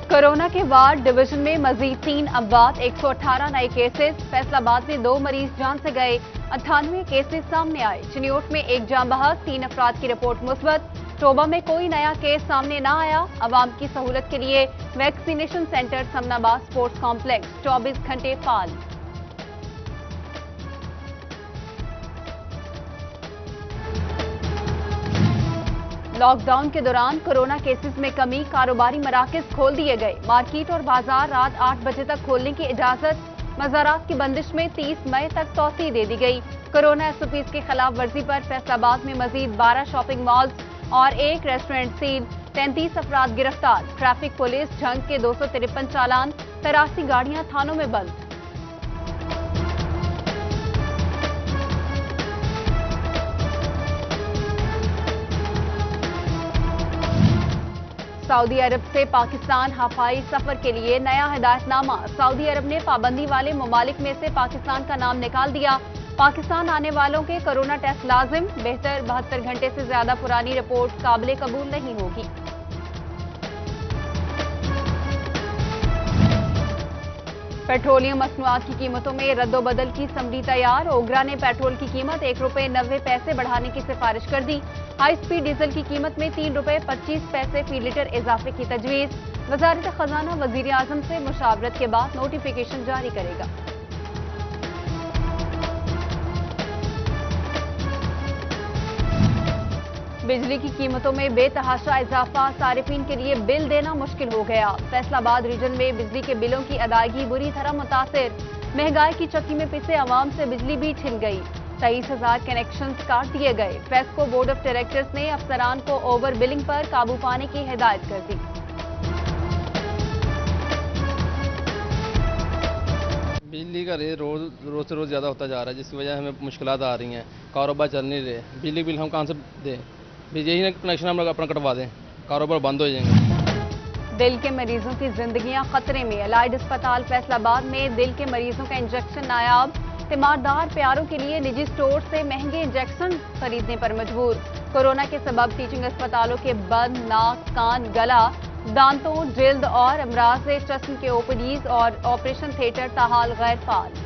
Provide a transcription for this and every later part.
Corona के ward division में मजीद 3 अमवात, 118 नए केसेस। फैसलाबाद में 2 मरीज जान से गए, 98 केसेस सामने आए। चिन्योट में 1 जान बहक, 3 अफराद की रिपोर्ट मुस्बत। टोबा में कोई नया केस सामने न आया। अवाम की सहूलत के लिए vaccination centre Samanabad sports complex 24 घंटे फाल। लॉकडाउन के दौरान कोरोना केसेस में कमी, कारोबारी मराकज खोल दिए गए। मार्केट और बाजार रात 8 बजे तक खोलने की इजाजत। मज़ारात की बंदिश में 30 मई तक तौसीह दे दी गई। कोरोना SOPs की खिलाफ वर्जी पर फैसलाबाद में मजीद 12 शॉपिंग मॉल्स और 1 रेस्टोरेंट सील, 33 अफराद गिरफ्तार। ट्रैफिक पुलिस झंग के 253 चालान, 83 गाड़ियां थानों में बंद। सऊदी अरब से पाकिस्तान हवाई सफर के लिए नया हिदायतनामा। सऊदी अरब ने पाबंदी वाले ममालिक में से पाकिस्तान का नाम निकाल दिया। पाकिस्तान आने वालों के कोरोना टेस्ट लाजिम। बेहतर 72 घंटे से ज्यादा पुरानी रिपोर्ट काबिल कबूल नहीं होगी। पेट्रोलियम मसनूआत की कीमतों में रद्दोबदल की समरी तैयार। ओगरा ने पेट्रोल की कीमत ₹1.90 बढ़ाने की सिफारिश कर दी। हाई स्पीड डीजल की कीमत में ₹3.25 फी लीटर इजाफे की तजवीज। वजारत खजाना वजीर आजम से मुशावरत के बाद नोटिफिकेशन जारी करेगा। बिजली की कीमतों में बेतहाशा इजाफा, सारिफीन के लिए बिल देना मुश्किल हो गया। फैसलाबाद रीजन में बिजली के बिलों की अदायगी बुरी तरह मुतासिर। महंगाई की चक्की में पिसे अवाम से बिजली भी छिन गई। 23,000 कनेक्शंस काट दिए गए। फेस्को बोर्ड ऑफ डायरेक्टर्स ने अफसरान को ओवर बिलिंग पर काबू पाने की हिदायत कर दी। बिजली का रेट रोज से रोज ज्यादा होता जा रहा है, जिसकी वजह से हमें मुश्किलात आ रही हैं। कारोबार चल नहीं रहे, बिजली बिल हम कहाँ से दें? यही ना कनेक्शन हम लोग अपना कटवा दें, कारोबार बंद हो जाएंगे। दिल के मरीजों की जिंदगियां खतरे में। अलाइड अस्पताल फैसलाबाद में दिल के मरीजों का इंजेक्शन नायाब। तीमारदार प्यारों के लिए निजी स्टोर से महंगे इंजेक्शन खरीदने पर मजबूर। कोरोना के सबब टीचिंग अस्पतालों के बंद नाक, कान, गला, दांतों, जिल्द और अमराज चस्म के OPDs और ऑपरेशन थिएटर ताहाल गैर फाल।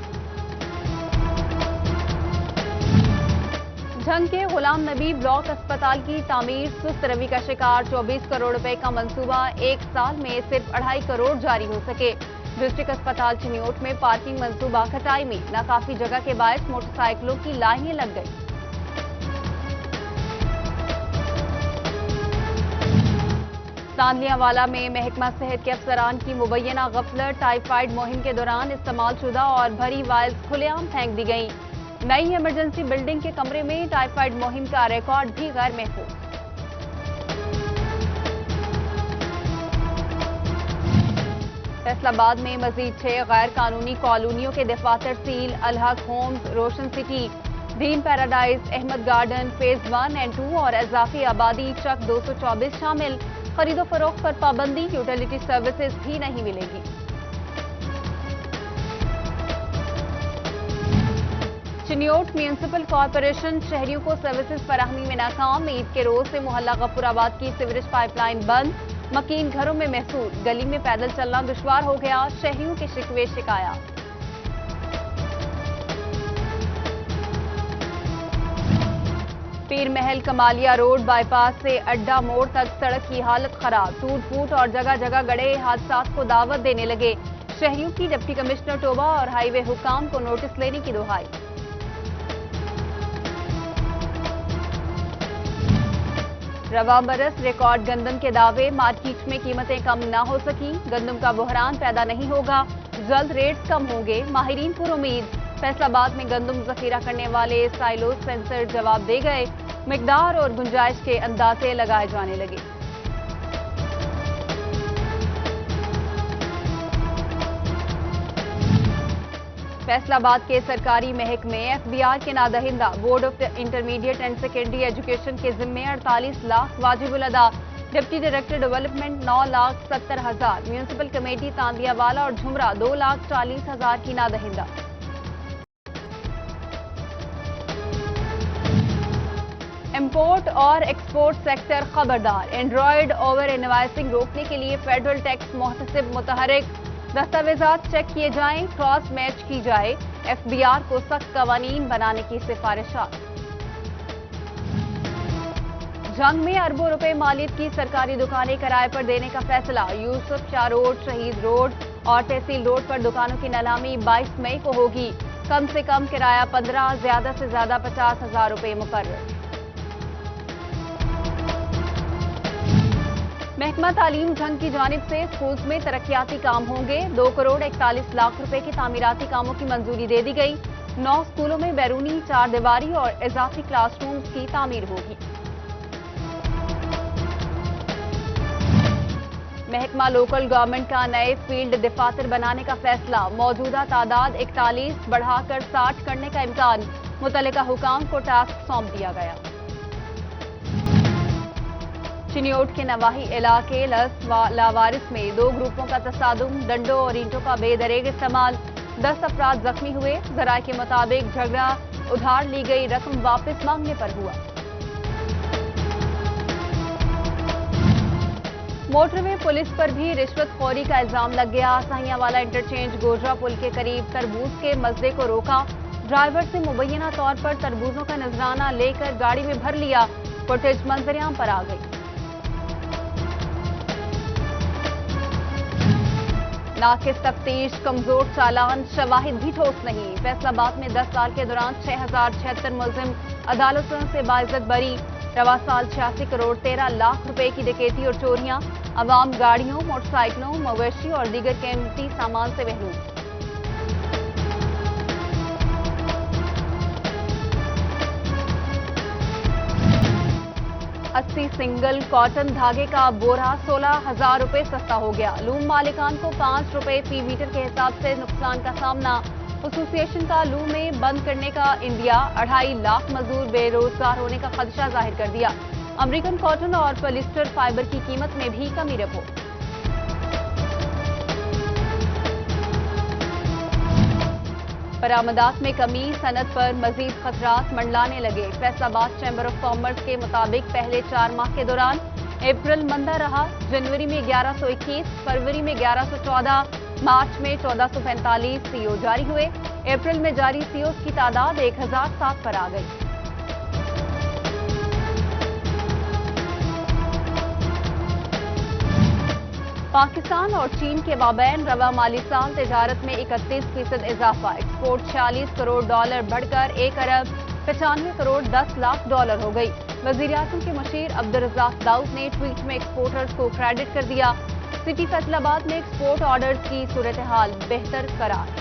झंग के गुलाम नबी ब्लॉक अस्पताल की तामीर सुस्त रवि का शिकार। 24 करोड़ रुपए का मंसूबा 1 साल में सिर्फ 2.5 करोड़ जारी हो सके। डिस्ट्रिक्ट अस्पताल चिन्योट में पार्किंग मंसूबा खटाई में। नाकाफी जगह के बायस मोटरसाइकिलों की लाइनें लग गई। तांदलियावाला में महकमा सेहत के अफसरान की मुबैना गफलत। टाइफाइड मुहिम के दौरान इस्तेमाल शुदा और भरी वायल्स खुलेआम फेंक दी गई। नई इमरजेंसी बिल्डिंग के कमरे में टाइफाइड मुहिम का रिकॉर्ड भी गैर महफूज। फैसलाबाद में मजीद 6 गैर कानूनी कॉलोनियों के दफातर seal. Alhaq homes, Roshan city, green paradise, Ahmad garden phase 1 and 2 और इजाफी आबादी चक 224 शामिल। खरीदो फरोख्त पर पाबंदी, यूटिलिटी सर्विसेज भी नहीं मिलेगी। चिन्योट म्यूनिसिपल कॉरपोरेशन शहरियों को सर्विसेज फराहमी में नाकाम। ईद के रोज से मोहल्ला गफूराबाद की सीवरेज पाइपलाइन बंद। मकीन घरों में महसूस, गली में पैदल चलना दुश्वार हो गया। शहरियों के शिकवे शिकायत। पीर महल कमालिया रोड बाईपास से अड्डा मोड़ तक सड़क की हालत खराब। टूट फूट और जगह जगह गड़े हादसात को दावत देने लगे। शहरियों की डिप्टी कमिश्नर टोबा और हाईवे हुकाम को नोटिस लेने की दुहाई। रवा बरस रिकॉर्ड गंदम के दावे। मार्केट में कीमतें कम न हो सकी। गंदम का बुहरान पैदा नहीं होगा, जल्द रेट्स कम होंगे, माहिरीन पर उम्मीद। फैसलाबाद में गंदम जखीरा करने वाले साइलो सेंसर जवाब दे गए। मिकदार और गुंजाइश के अंदाजे लगाए जाने लगे। फैसलाबाद के सरकारी महकमे FBR के नादहिंदा board of intermediate and secondary education के जिम्मे 48 लाख वाजिबुल अदा। Deputy director development 9,70,000। Municipal committee Tandianwala और झुमरा 2,40,000 की नादहिंदा। امپورٹ اور ایکسپورٹ سیکٹر خبردار، اینڈرائڈ اوور انوائسنگ روکنے کے لیے فیڈرل ٹیکس محتسب متحرک، دستاویزات چیک کیے جائیں، کراس میچ کی جائے، ایف بی آر کو سخت قوانین بنانے کی سفارشات۔ جنگ میں اربوں روپے مالیت کی سرکاری دکانیں کرائے پر دینے کا فیصلہ، یوسف شاہ روڈ، شہید روڈ اور تحصیل روڈ پر دکانوں کی نیلامی 22 مئی کو ہوگی، کم سے کم کرایہ 15، زیادہ سے زیادہ 50,000 روپے مقرر۔ محکمہ تعلیم جنگ کی جانب سے اسکولز میں ترقیاتی کام ہوں گے، 2 کروڑ 41 لاکھ روپے کے تعمیراتی کاموں کی منظوری دے دی گئی، 9 اسکولوں میں بیرونی 4 دیواری اور اضافی کلاس رومز کی تعمیر ہوگی۔ محکمہ لوکل گورنمنٹ کا نئے فیلڈ دفاتر بنانے کا فیصلہ، موجودہ تعداد 41 بڑھا کر 60 کرنے کا امکان، متعلقہ حکام کو ٹاسک سونپ دیا گیا۔ چنیوٹ کے نواحی علاقے لاوارس میں 2 گروپوں کا تصادم، ڈنڈوں اور اینٹوں کا بے دریغ استعمال، 10 افراد زخمی ہوئے، ذرائع کے مطابق جھگڑا ادھار لی گئی رقم واپس مانگنے پر ہوا۔ موٹر وے پولیس پر بھی رشوت خوری کا الزام لگ گیا، سہیاں والا انٹرچینج گوجرا پل کے قریب تربوز کے مزدے کو روکا، ڈرائیور سے مبینہ طور پر تربوزوں کا نذرانہ لے کر گاڑی میں بھر لیا، فوٹیج منظر عام پر آ گئی۔ ناقص تفتیش، کمزور چالان، شواہد بھی ٹھوس نہیں، فیصل آباد میں 10 سال کے دوران 6076 ملزم عدالتوں سے باعزت بری، رواں سال 86 کروڑ 13 لاکھ روپے کی ڈکیتی اور چوریاں، عوام گاڑیوں، موٹر سائیکلوں، مویشی اور دیگر قیمتی سامان سے محروم۔ اسی سنگل کاٹن دھاگے کا بورا 16,000 روپے سستا ہو گیا، لوم مالکان کو 5 روپے فی میٹر کے حساب سے نقصان کا سامنا، ایسوسی ایشن کا لومیں بند کرنے کا اندیا، 2.5 لاکھ مزدور بے روزگار ہونے کا خدشہ ظاہر کر دیا، امریکن کاٹن اور پولیسٹر فائبر کی قیمت میں بھی کمی رپورٹ۔ برآمدات میں کمی، صنعت پر مزید خطرات منڈلانے لگے، فیصل آباد چیمبر آف کامرس کے مطابق پہلے 4 ماہ کے دوران اپریل مندہ رہا، جنوری میں 1121، فروری میں 1114، مارچ میں 1445 سی او جاری ہوئے، اپریل میں جاری سی اوز کی تعداد 1007 پر آ گئی۔ پاکستان اور چین کے مابین رواں مالی سال تجارت میں 31% اضافہ، ایکسپورٹ 46 کروڑ ڈالر بڑھ کر 1 ارب 95 کروڑ 10 لاکھ ڈالر ہو گئی، وزیراعظم کے مشیر عبدالرزاق داؤد نے ٹویٹ میں ایکسپورٹرز کو کریڈٹ کر دیا، سٹی فیصل آباد میں ایکسپورٹ آرڈرز کی صورتحال بہتر قرار۔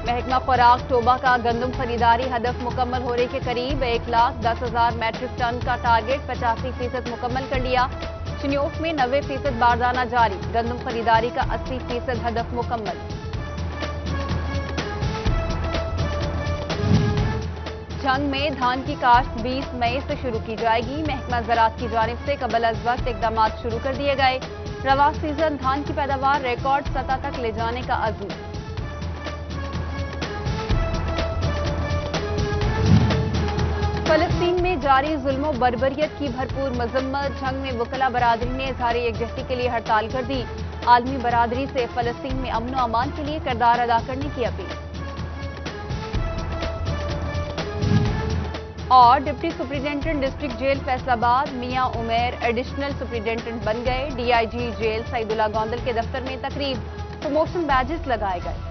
محکمہ خوراک ٹوبہ کا گندم خریداری ہدف مکمل ہونے کے قریب، 1,10,000 میٹرک ٹن کا ٹارگٹ 85% مکمل کر لیا، چنیوٹ میں 90% باردانہ جاری، گندم خریداری کا 80% ہدف مکمل۔ جنگ میں دھان کی کاشت 20 مئی سے شروع کی جائے گی، محکمہ زراعت کی جانب سے قبل از وقت اقدامات شروع کر دیے گئے، رواں سیزن دھان کی پیداوار ریکارڈ سطح تک لے جانے کا عزم۔ فلسطین میں جاری ظلم و بربریت کی بھرپور مذمت، جنگ میں وکلا برادری نے اظہار یکجہتی کے لیے ہڑتال کر دی، عالمی برادری سے فلسطین میں امن و امان کے لیے کردار ادا کرنے کی اپیل۔ اور deputy superintendent district jail Faisalabad Mian Umair additional superintendent بن گئے، D I G jail Saeed Ullah Gondal کے دفتر میں تقریب، پروموشن بیجز لگائے گئے۔